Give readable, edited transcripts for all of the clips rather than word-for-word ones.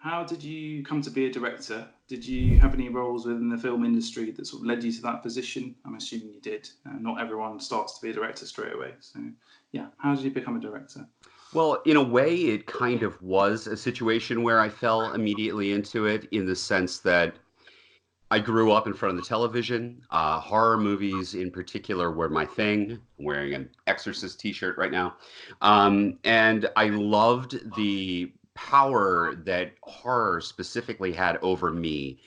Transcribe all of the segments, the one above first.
how did you come to be a director? Did you have any roles within the film industry that sort of led you to that position? I'm assuming you did. Not everyone starts to be a director straight away. So, yeah, how did you become a director? Well, in a way, it kind of was a situation where I fell immediately into it in the sense that I grew up in front of the television. Horror movies, in particular, were my thing. I'm wearing an Exorcist t-shirt right now. And I loved the power that horror specifically had over me,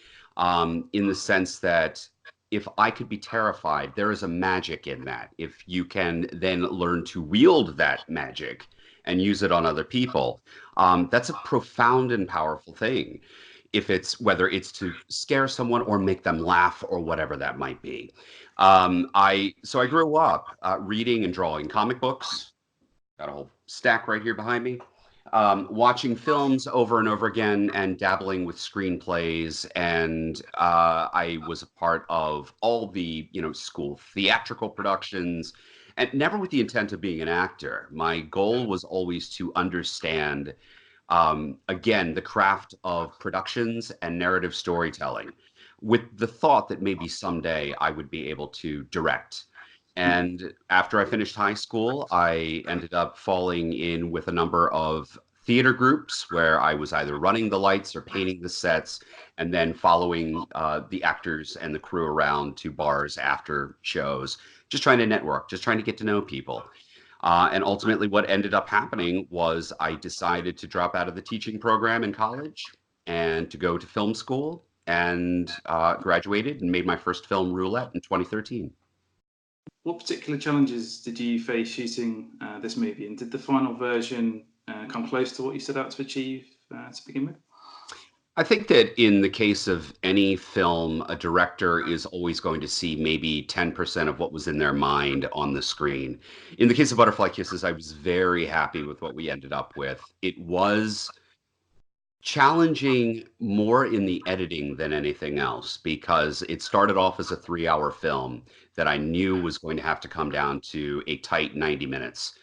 in the sense that if I could be terrified, there is a magic in that. If you can then learn to wield that magic and use it on other people, that's a profound and powerful thing, if it's whether it's to scare someone or make them laugh or whatever that might be. I grew up reading and drawing comic books. Got a whole stack right here behind me. Watching films over and over again and dabbling with screenplays, and I was a part of all the school theatrical productions, and never with the intent of being an actor. My goal was always to understand, again, the craft of productions and narrative storytelling, with the thought that maybe someday I would be able to direct. And after I finished high school, I ended up falling in with a number of theater groups where I was either running the lights or painting the sets, and then following the actors and the crew around to bars after shows, just trying to network, just trying to get to know people. And ultimately, what ended up happening was I decided to drop out of the teaching program in college and to go to film school, and graduated and made my first film, Roulette, in 2013. What particular challenges did you face shooting this movie, and did the final version come close to what you set out to achieve to begin with? I think that in the case of any film, a director is always going to see maybe 10% of what was in their mind on the screen. In the case of Butterfly Kisses, I was very happy with what we ended up with. It was challenging more in the editing than anything else, because it started off as a 3 hour film that I knew was going to have to come down to a tight 90 minutes.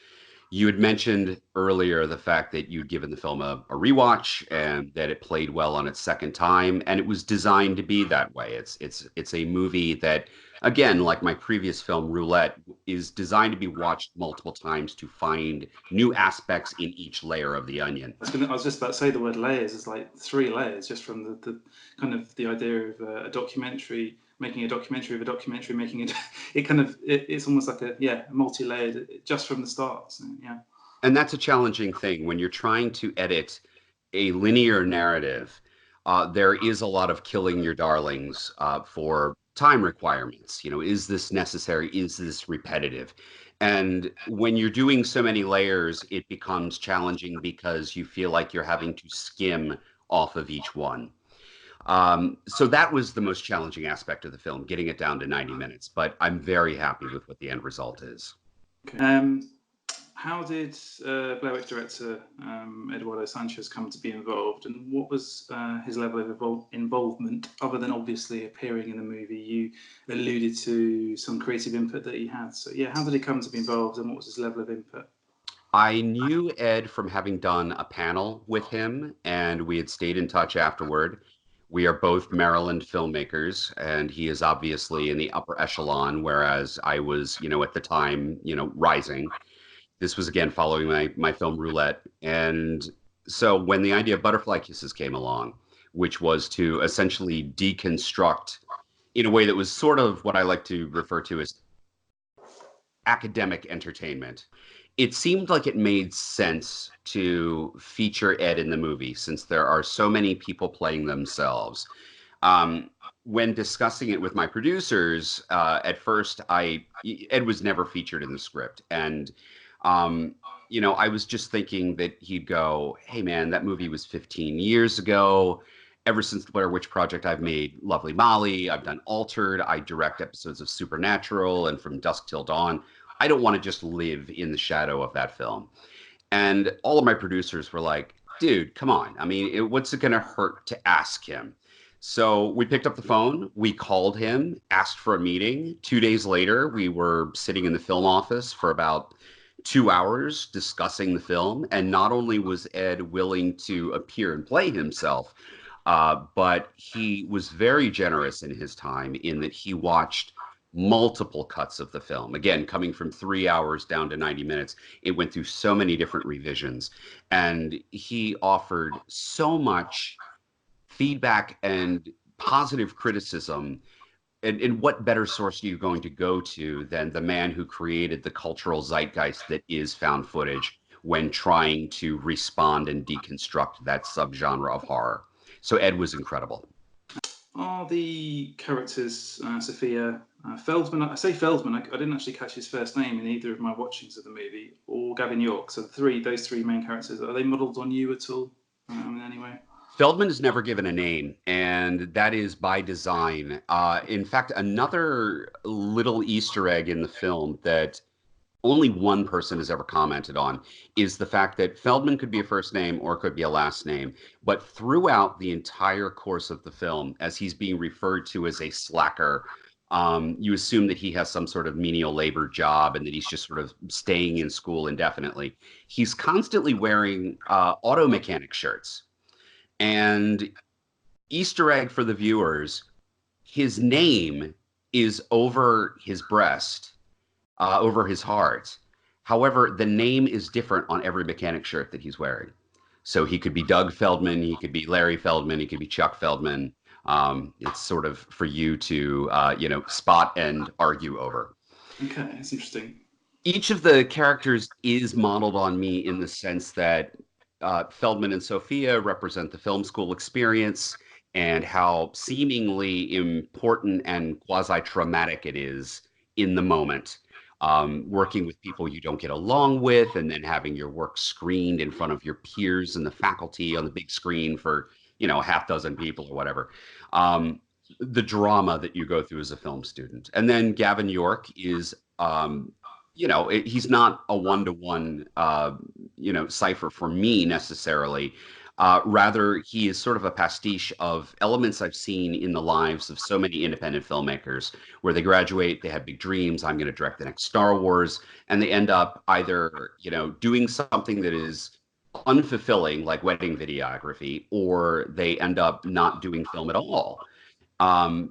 You had mentioned earlier the fact that you'd given the film a rewatch and that it played well on its second time, and it was designed to be that way. It's a movie that, again, like my previous film, Roulette, is designed to be watched multiple times to find new aspects in each layer of the onion. I was just about to say the word layers. It's like three layers, just from the kind of the idea of a documentary, making a documentary of a documentary, making it. It's almost like a multi-layered just from the start. So, yeah. And that's a challenging thing when you're trying to edit a linear narrative. There is a lot of killing your darlings for time requirements. Is this necessary? Is this repetitive? And when you're doing so many layers, it becomes challenging because you feel like you're having to skim off of each one. So that was the most challenging aspect of the film, getting it down to 90 minutes. But I'm very happy with what the end result is. Okay. How did Blair director Eduardo Sanchez come to be involved, and what was his level of involvement, other than obviously appearing in the movie? You alluded to some creative input that he had. So, yeah, how did he come to be involved, and what was his level of input? I knew Ed from having done a panel with him, and we had stayed in touch afterward. We are both Maryland filmmakers, and he is obviously in the upper echelon, whereas I was, at the time, rising. This was again following my film Roulette. And so when the idea of Butterfly Kisses came along, which was to essentially deconstruct in a way that was sort of what I like to refer to as academic entertainment, it seemed like it made sense to feature Ed in the movie since there are so many people playing themselves. When discussing it with my producers, at first, Ed was never featured in the script, and I was just thinking that he'd go, "Hey, man, that movie was 15 years ago. Ever since the Blair Witch Project, I've made Lovely Molly. I've done Altered. I direct episodes of Supernatural and From Dusk Till Dawn. I don't want to just live in the shadow of that film." And all of my producers were like, "Dude, come on. I mean, what's it going to hurt to ask him?" So we picked up the phone, we called him, asked for a meeting. 2 days later, we were sitting in the film office for about 2 hours discussing the film. And not only was Ed willing to appear and play himself, but he was very generous in his time in that he watched multiple cuts of the film. Again, coming from 3 hours down to 90 minutes, it went through so many different revisions. And he offered so much feedback and positive criticism. And what better source are you going to go to than the man who created the cultural zeitgeist that is found footage when trying to respond and deconstruct that subgenre of horror? So Ed was incredible. Are the characters Sophia Feldman? I say Feldman. I didn't actually catch his first name in either of my watchings of the movie, or Gavin York. So those three main characters, are they modelled on you at all in any way? Feldman is never given a name, and that is by design. In fact, another little Easter egg in the film that only one person has ever commented on is the fact that Feldman could be a first name or it could be a last name. But throughout the entire course of the film, as he's being referred to as a slacker, you assume that he has some sort of menial labor job and that he's just sort of staying in school indefinitely. He's constantly wearing auto mechanic shirts. And Easter egg for the viewers, his name is over his breast, over his heart. However, the name is different on every mechanic shirt that he's wearing. So he could be Doug Feldman, he could be Larry Feldman, he could be Chuck Feldman. It's sort of for you to, spot and argue over. Okay, that's interesting. Each of the characters is modeled on me in the sense that Feldman and Sophia represent the film school experience and how seemingly important and quasi-traumatic it is in the moment. Working with people you don't get along with, and then having your work screened in front of your peers and the faculty on the big screen for, a half dozen people or whatever. The drama that you go through as a film student. And then Gavin York is he's not a one-to-one, cipher for me necessarily. Rather, he is sort of a pastiche of elements I've seen in the lives of so many independent filmmakers, where they graduate, they have big dreams. I'm going to direct the next Star Wars, and they end up either, doing something that is unfulfilling, like wedding videography, or they end up not doing film at all.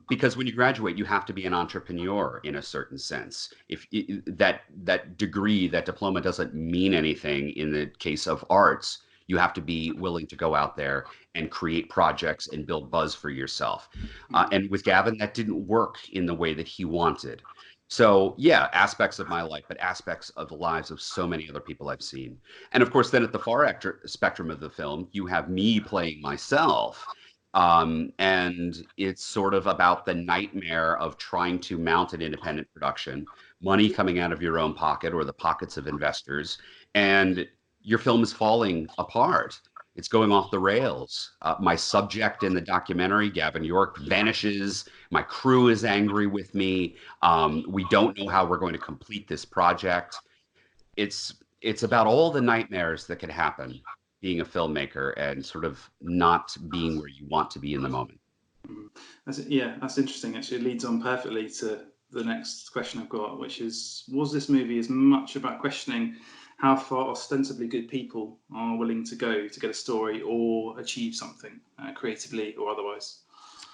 Because when you graduate, you have to be an entrepreneur in a certain sense. If that degree, that diploma doesn't mean anything in the case of arts, you have to be willing to go out there and create projects and build buzz for yourself. And with Gavin, that didn't work in the way that he wanted. So yeah, aspects of my life, but aspects of the lives of so many other people I've seen. And of course, then at the far spectrum of the film, you have me playing myself. And it's sort of about the nightmare of trying to mount an independent production, money coming out of your own pocket or the pockets of investors, and your film is falling apart. It's going off the rails. My subject in the documentary, Gavin York, vanishes. My crew is angry with me. We don't know how we're going to complete this project. It's about all the nightmares that could happen being a filmmaker and sort of not being where you want to be in the moment. That's interesting. Actually, it leads on perfectly to the next question I've got, which is, was this movie as much about questioning how far ostensibly good people are willing to go to get a story or achieve something creatively or otherwise?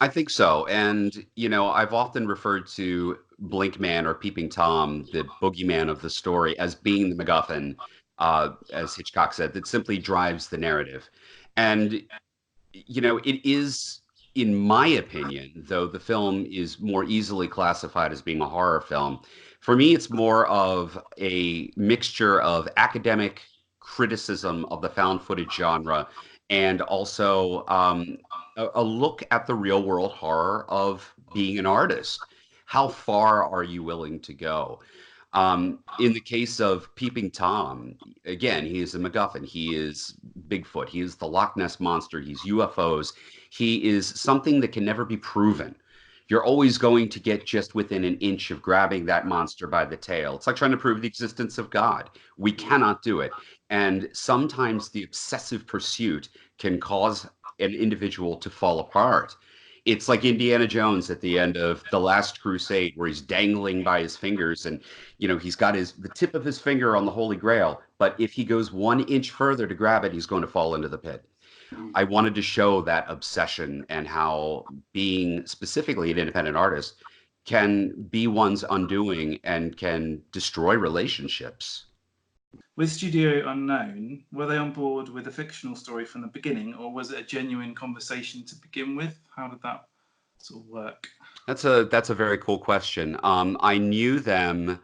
I think so. And, I've often referred to Blink Man or Peeping Tom, the boogeyman of the story, as being the MacGuffin, as Hitchcock said, that simply drives the narrative. And, it is, in my opinion, though the film is more easily classified as being a horror film, for me, it's more of a mixture of academic criticism of the found footage genre and also a look at the real world horror of being an artist. How far are you willing to go? In the case of Peeping Tom, again, he is a MacGuffin. He is Bigfoot. He is the Loch Ness Monster. He's UFOs. He is something that can never be proven. You're always going to get just within an inch of grabbing that monster by the tail. It's like trying to prove the existence of God. We cannot do it. And sometimes the obsessive pursuit can cause an individual to fall apart. It's like Indiana Jones at the end of The Last Crusade, where he's dangling by his fingers, and he's got the tip of his finger on the Holy Grail, but if he goes 1 inch further to grab it, he's going to fall into the pit. Mm. I wanted to show that obsession and how being specifically an independent artist can be one's undoing and can destroy relationships. With Studio Unknown, were they on board with a fictional story from the beginning, or was it a genuine conversation to begin with? How did that sort of work? That's a very cool question. I knew them.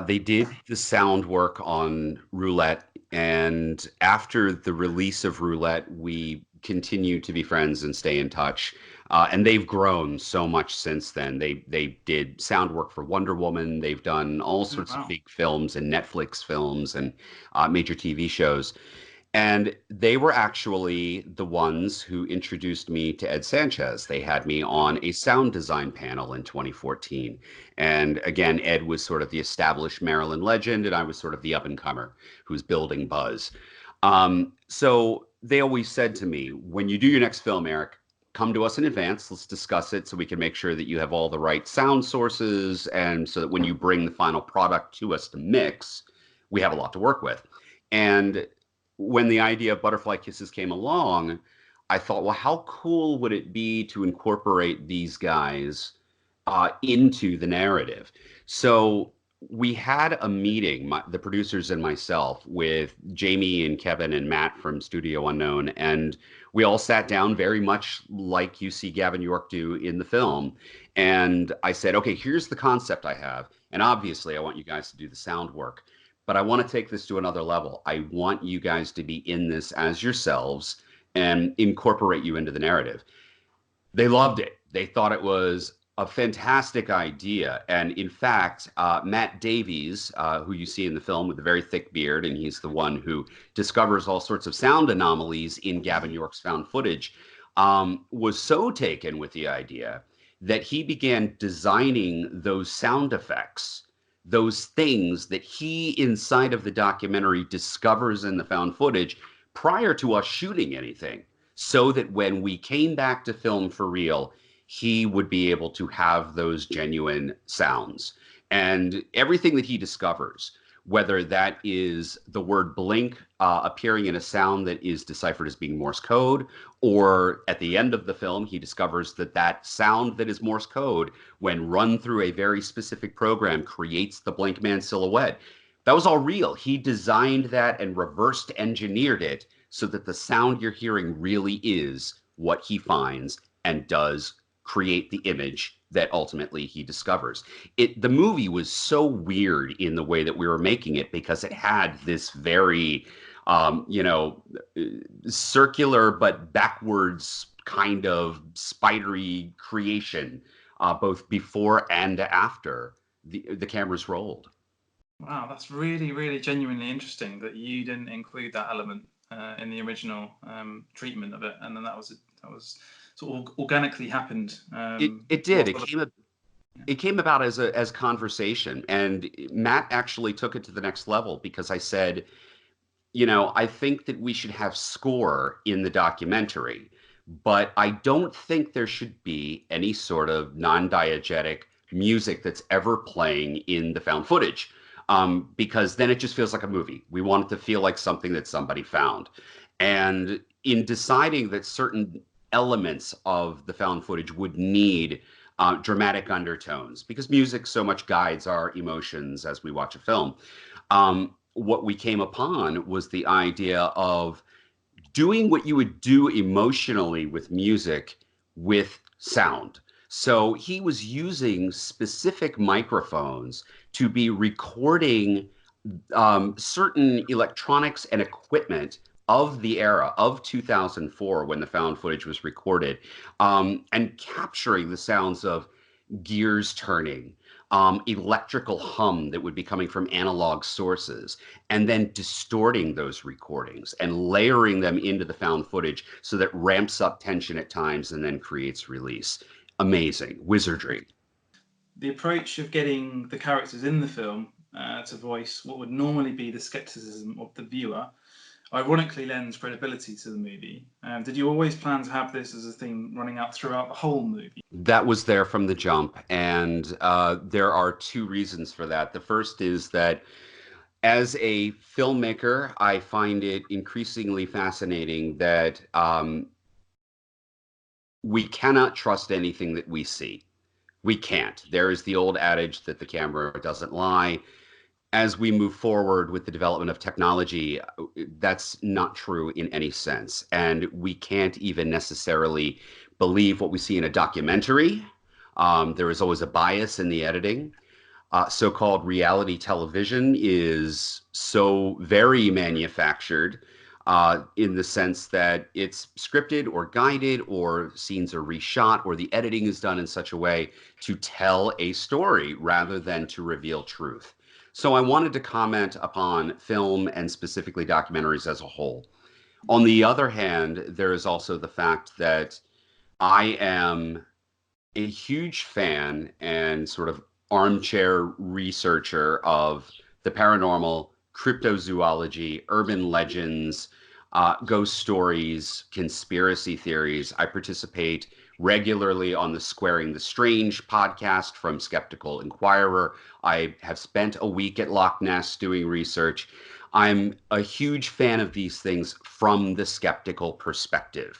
They did the sound work on Roulette, and after the release of Roulette, we continue to be friends and stay in touch. And they've grown so much since then. They did sound work for Wonder Woman. They've done all Oh, sorts of wow. big films and Netflix films and major TV shows. And they were actually the ones who introduced me to Ed Sanchez. They had me on a sound design panel in 2014. And again, Ed was sort of the established Maryland legend, and I was sort of the up and comer who's building buzz. So they always said to me, when you do your next film, Erik, come to us in advance. Let's discuss it so we can make sure that you have all the right sound sources. And so that when you bring the final product to us to mix, we have a lot to work with. And when the idea of Butterfly Kisses came along, I thought, well, how cool would it be to incorporate these guys into the narrative? So we had a meeting, the producers and myself, with Jamie and Kevin and Matt from Studio Unknown, and we all sat down very much like you see Gavin York do in the film. And I said, okay, here's the concept I have. And obviously, I want you guys to do the sound work, but I want to take this to another level. I want you guys to be in this as yourselves and incorporate you into the narrative. They loved it. They thought it was a fantastic idea. And in fact, Matt Davies, who you see in the film with a very thick beard, and he's the one who discovers all sorts of sound anomalies in Gavin York's found footage, was so taken with the idea that he began designing those sound effects, those things that he inside of the documentary discovers in the found footage prior to us shooting anything, so that when we came back to film for real, he would be able to have those genuine sounds. And everything that he discovers, whether that is the word blink appearing in a sound that is deciphered as being Morse code, or at the end of the film, he discovers that that sound that is Morse code, when run through a very specific program, creates the Blink Man silhouette. That was all real. He designed that and reversed engineered it so that the sound you're hearing really is what he finds and does create the image that ultimately he discovers. The movie was so weird in the way that we were making it because it had this very circular but backwards kind of spidery creation, both before and after the cameras rolled. Wow, that's really, really genuinely interesting that you didn't include that element in the original treatment of it, and then that was sort of organically happened. It did. It came about as conversation, and Matt actually took it to the next level because I said, I think that we should have score in the documentary, but I don't think there should be any sort of non-diegetic music that's ever playing in the found footage, because then it just feels like a movie. We want it to feel like something that somebody found. And in deciding that certain elements of the found footage would need dramatic undertones, because music so much guides our emotions as we watch a film, what we came upon was the idea of doing what you would do emotionally with music with sound. So he was using specific microphones to be recording certain electronics and equipment of the era of 2004 when the found footage was recorded, and capturing the sounds of gears turning, electrical hum that would be coming from analog sources, and then distorting those recordings and layering them into the found footage so that ramps up tension at times and then creates release. Amazing wizardry. The approach of getting the characters in the film to voice what would normally be the skepticism of the viewer ironically lends credibility to the movie. Did you always plan to have this as a theme running out throughout the whole movie? That was there from the jump, and there are two reasons for that. The first is that as a filmmaker, I find it increasingly fascinating that we cannot trust anything that we see. We can't. There is the old adage that the camera doesn't lie. As we move forward with the development of technology, that's not true in any sense. And we can't even necessarily believe what we see in a documentary. There is always a bias in the editing. So-called reality television is so very manufactured in the sense that it's scripted or guided, or scenes are reshot, or the editing is done in such a way to tell a story rather than to reveal truth. So I wanted to comment upon film and specifically documentaries as a whole. On the other hand, there is also the fact that I am a huge fan and sort of armchair researcher of the paranormal, cryptozoology, urban legends, ghost stories, conspiracy theories. I participate regularly on the Squaring the Strange podcast from Skeptical Inquirer. I have spent a week at Loch Ness doing research. I'm a huge fan of these things from the skeptical perspective.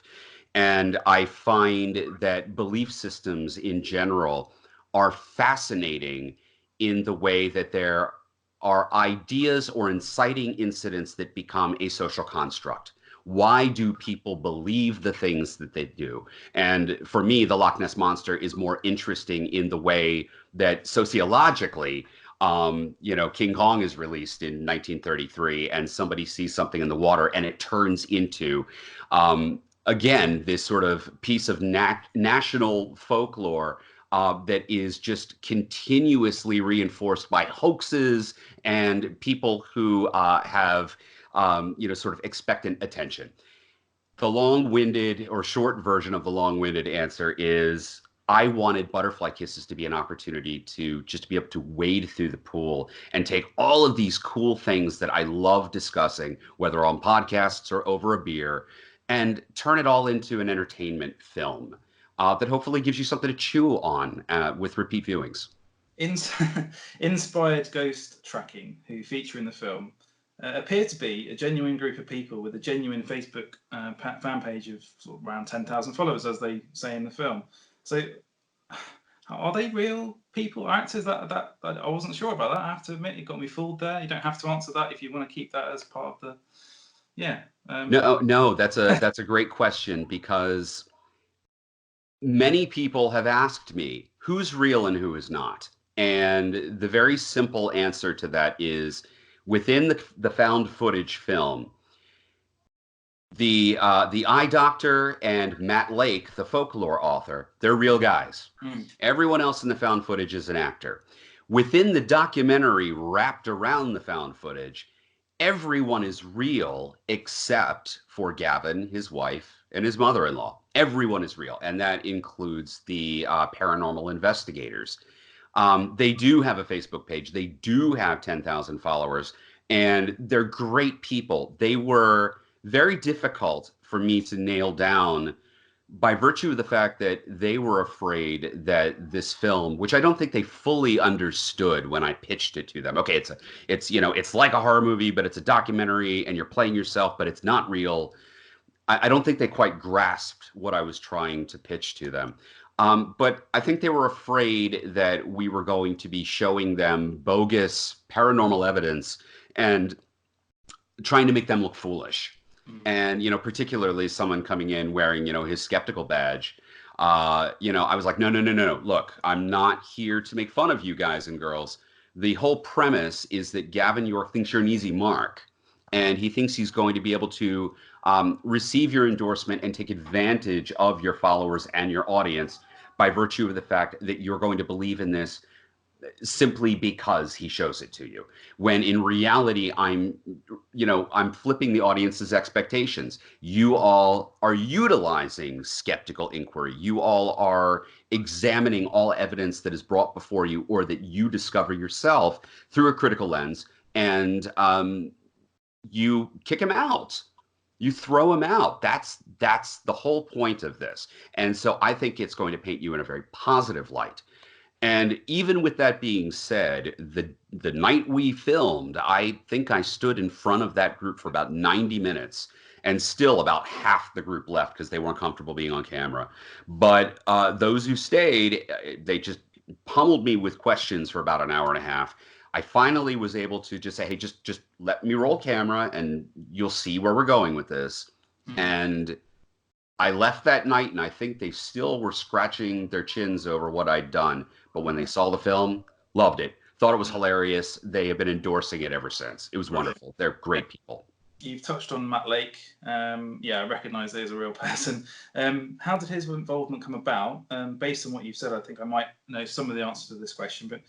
And I find that belief systems in general are fascinating in the way that there are ideas or inciting incidents that become a social construct. Why do people believe the things that they do? And for me, the Loch Ness Monster is more interesting in the way that sociologically, King Kong is released in 1933, and somebody sees something in the water, and it turns into again, this sort of piece of national folklore that is just continuously reinforced by hoaxes and people who have, sort of expectant attention. The long-winded or short version of the long-winded answer is I wanted Butterfly Kisses to be an opportunity to just be able to wade through the pool and take all of these cool things that I love discussing, whether on podcasts or over a beer, and turn it all into an entertainment film that hopefully gives you something to chew on with repeat viewings. Inspired ghost tracking, who feature in the film, appear to be a genuine group of people with a genuine Facebook fan page of sort of around 10,000 followers, as they say in the film. So, are they real people, actors? That I wasn't sure about that. I have to admit, it got me fooled there. You don't have to answer that if you want to keep that as part of the. Yeah. No, that's a great question, because many people have asked me who's real and who is not. And the very simple answer to that is within the found footage film, the eye doctor and Matt Lake, the folklore author, they're real guys. Everyone else in the found footage is an actor. Within the documentary wrapped around the found footage, everyone is real except for Gavin, his wife, and his mother-in-law. Everyone is real, and that includes the paranormal investigators. They do have a Facebook page. They do have 10,000 followers, and they're great people. They were very difficult for me to nail down by virtue of the fact that they were afraid that this film, which I don't think they fully understood when I pitched it to them. Okay, it's like a horror movie, but it's a documentary, and you're playing yourself, but it's not real. I don't think they quite grasped what I was trying to pitch to them. But I think they were afraid that we were going to be showing them bogus paranormal evidence and trying to make them look foolish. And, particularly someone coming in wearing, his skeptical badge. I was like, no, no, no, no, no. Look, I'm not here to make fun of you guys and girls. The whole premise is that Gavin York thinks you're an easy mark, and he thinks he's going to be able to receive your endorsement and take advantage of your followers and your audience by virtue of the fact that you're going to believe in this simply because he shows it to you, when in reality I'm flipping the audience's expectations. You all are utilizing skeptical inquiry. You all are examining all evidence that is brought before you or that you discover yourself through a critical lens, and you kick him out. You throw him out. That's the whole point of this. And so I think it's going to paint you in a very positive light. And even with that being said, the night we filmed, I think I stood in front of that group for about 90 minutes, and still about half the group left because they weren't comfortable being on camera. But those who stayed, they just pummeled me with questions for about an hour and a half. I finally was able to just say, hey, just let me roll camera and you'll see where we're going with this. Mm. And I left that night, and I think they still were scratching their chins over what I'd done. But when they saw the film, loved it, thought it was hilarious. They have been endorsing it ever since. It was wonderful. They're great people. You've touched on Matt Lake. Yeah, I recognise that as a real person. How did his involvement come about? Based on what you've said, I think I might know some of the answers to this question, but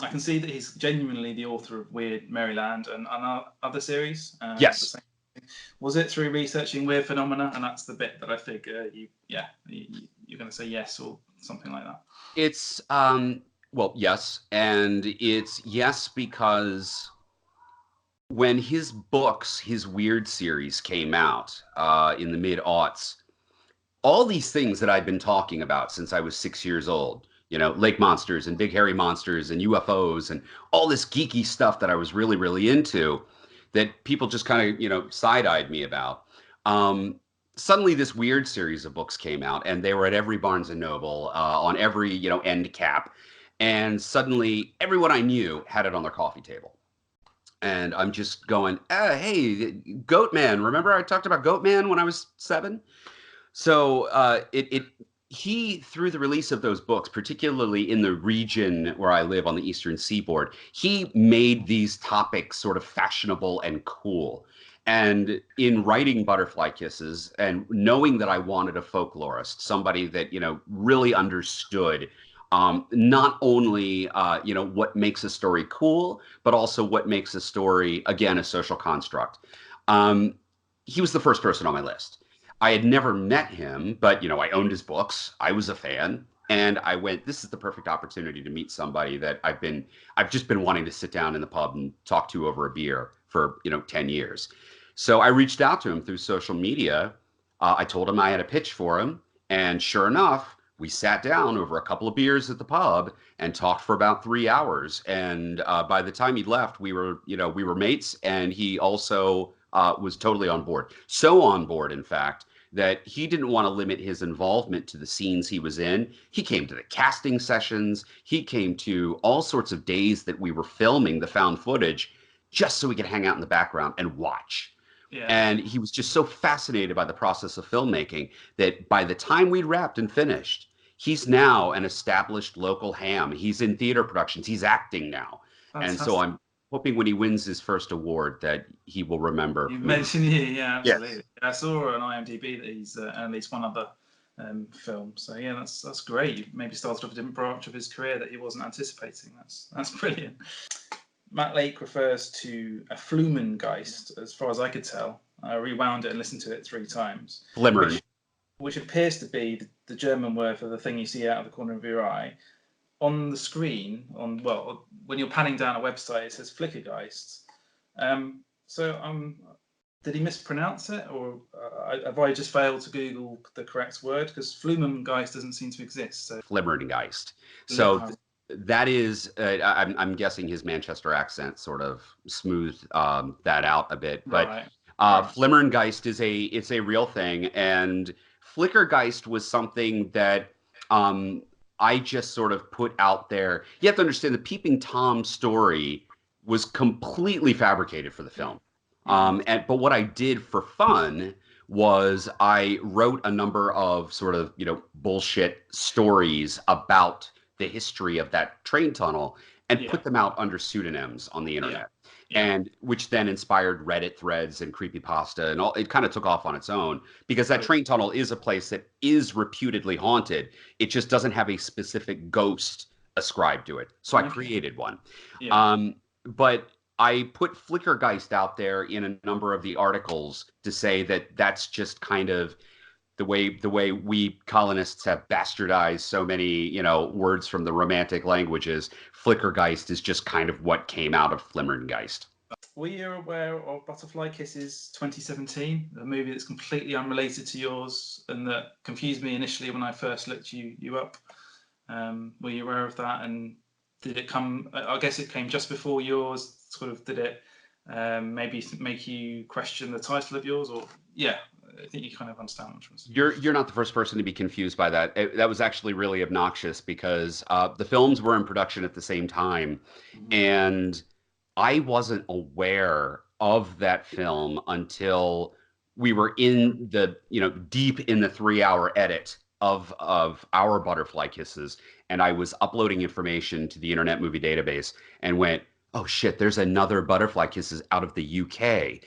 I can see that he's genuinely the author of Weird Maryland and other series. Yes. Was it through researching weird phenomena? And that's the bit that I think you're going to say yes or something like that. It's, well, yes. And it's yes because when his books, his Weird series came out in the mid-aughts, all these things that I've been talking about since I was 6 years old, you know, lake monsters and big hairy monsters and UFOs and all this geeky stuff that I was really, really into, that people just kind of, you know, side-eyed me about. Suddenly this Weird series of books came out, and they were at every Barnes and Noble, on every, you know, end cap. And suddenly everyone I knew had it on their coffee table. And I'm just going, hey, Goatman. Remember I talked about Goatman when I was 7? So he, through the release of those books, particularly in the region where I live on the Eastern Seaboard, he made these topics sort of fashionable and cool. And in writing Butterfly Kisses and knowing that I wanted a folklorist, somebody that, you know, really understood not only, you know, what makes a story cool, but also what makes a story, again, a social construct. He was the first person on my list. I had never met him, but, you know, I owned his books. I was a fan. And I went, this is the perfect opportunity to meet somebody that I've just been wanting to sit down in the pub and talk to over a beer for, you know, 10 years. So I reached out to him through social media. I told him I had a pitch for him. And sure enough, we sat down over a couple of beers at the pub and talked for about 3 hours. And by the time he left, we were mates. And he also was totally on board. So on board, in fact, that he didn't want to limit his involvement to the scenes he was in. He came to the casting sessions. He came to all sorts of days that we were filming the found footage just so we could hang out in the background and watch. Yeah. And he was just so fascinated by the process of filmmaking that by the time we'd wrapped and finished, he's now an established local ham. He's in theater productions. He's acting now. Fantastic. And so I'm hoping when he wins his first award that he will remember. You mentioned, yeah, absolutely. Yes. I saw on IMDb that he's at least one other film. So yeah, that's great. You maybe started off a different branch of his career that he wasn't anticipating. That's brilliant. Matt Lake refers to a Flumengeist, as far as I could tell. I rewound it and listened to it 3 times. Flimmern. Which appears to be the German word for the thing you see out of the corner of your eye. On the screen, when you're panning down a website, it says Flickergeist. Did he mispronounce it, or have I just failed to Google the correct word? Because Flumengeist doesn't seem to exist. So. Flimmergeist. So that is, I'm guessing his Manchester accent sort of smoothed that out a bit. But right. Flimmergeist is a real thing, and Flickergeist was something that I just sort of put out there. You have to understand the Peeping Tom story was completely fabricated for the film. But what I did for fun was I wrote a number of sort of, you know, bullshit stories about the history of that train tunnel and put them out under pseudonyms on the internet. And which then inspired Reddit threads and creepypasta and all. It kind of took off on its own because that train tunnel is a place that is reputedly haunted. It just doesn't have a specific ghost ascribed to it. So I created one. But I put Flickergeist out there in a number of the articles to say that that's just kind of the way we colonists have bastardized so many, you know, words from the Romantic languages. Flickergeist is just kind of what came out of Flimmergeist. were you aware of Butterfly Kisses 2017, a movie that's completely unrelated to yours and that confused me initially when I first looked you up? Were you aware of that? And did it come? I guess it came just before yours. Sort of, did it maybe make you question the title of yours? Or yeah, I think you kind of understand which ones. You're not the first person to be confused by that. That was actually really obnoxious because the films were in production at the same time, and I wasn't aware of that film until we were in the, deep in the 3 hour edit of our Butterfly Kisses, and I was uploading information to the Internet Movie Database and went, oh shit, there's another Butterfly Kisses out of the UK.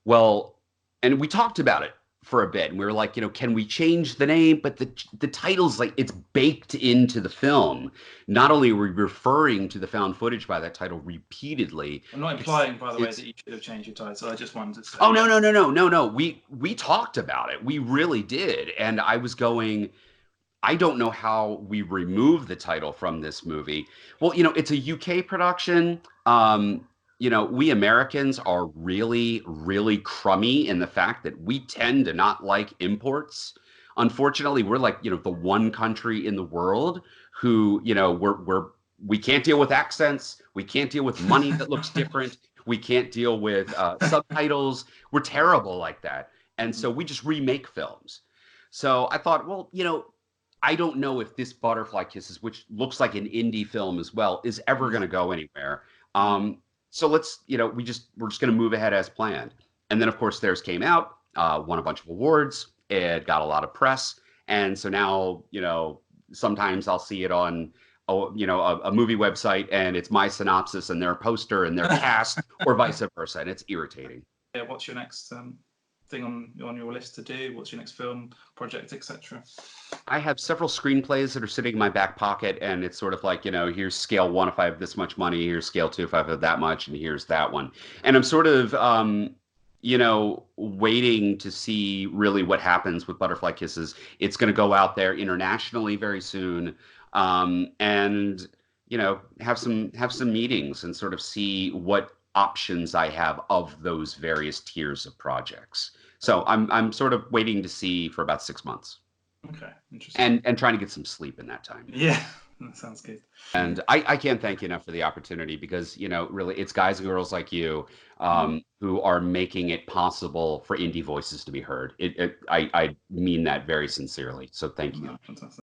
Well, and we talked about it for a bit, and we were like, can we change the name? But the title's like it's baked into the film. Not only are we referring to the found footage by that title repeatedly. I'm not implying, by the way, that you should have changed your title. I just wanted to say. Oh, no. We talked about it. We really did. And I was going, I don't know how we remove the title from this movie. Well, it's a UK production. We Americans are really, really crummy in the fact that we tend to not like imports. Unfortunately, we're like, the one country in the world who, we can't deal with accents. We can't deal with money that looks different. We can't deal with subtitles. We're terrible like that. And so we just remake films. So I thought, well, I don't know if this Butterfly Kisses, which looks like an indie film as well, is ever going to go anywhere. So we're just going to move ahead as planned. And then, of course, theirs came out, won a bunch of awards. It got a lot of press. And so now, sometimes I'll see it on, a movie website, and it's my synopsis and their poster and their cast, or vice versa. And it's irritating. Yeah, what's your next thing on your list to do? What's your next film project, etc.? I have several screenplays that are sitting in my back pocket, and it's sort of like, here's scale 1 if I have this much money, here's scale 2 if I have that much, and here's that one. And I'm sort of, waiting to see really what happens with Butterfly Kisses. It's going to go out there internationally very soon, and have some meetings and sort of see what options I have of those various tiers of projects. So I'm sort of waiting to see for about 6 months. Okay, interesting. And trying to get some sleep in that time. Yeah, that sounds good. And I can't thank you enough for the opportunity because, really, it's guys and girls like you who are making it possible for indie voices to be heard. I mean that very sincerely. So thank you. Fantastic.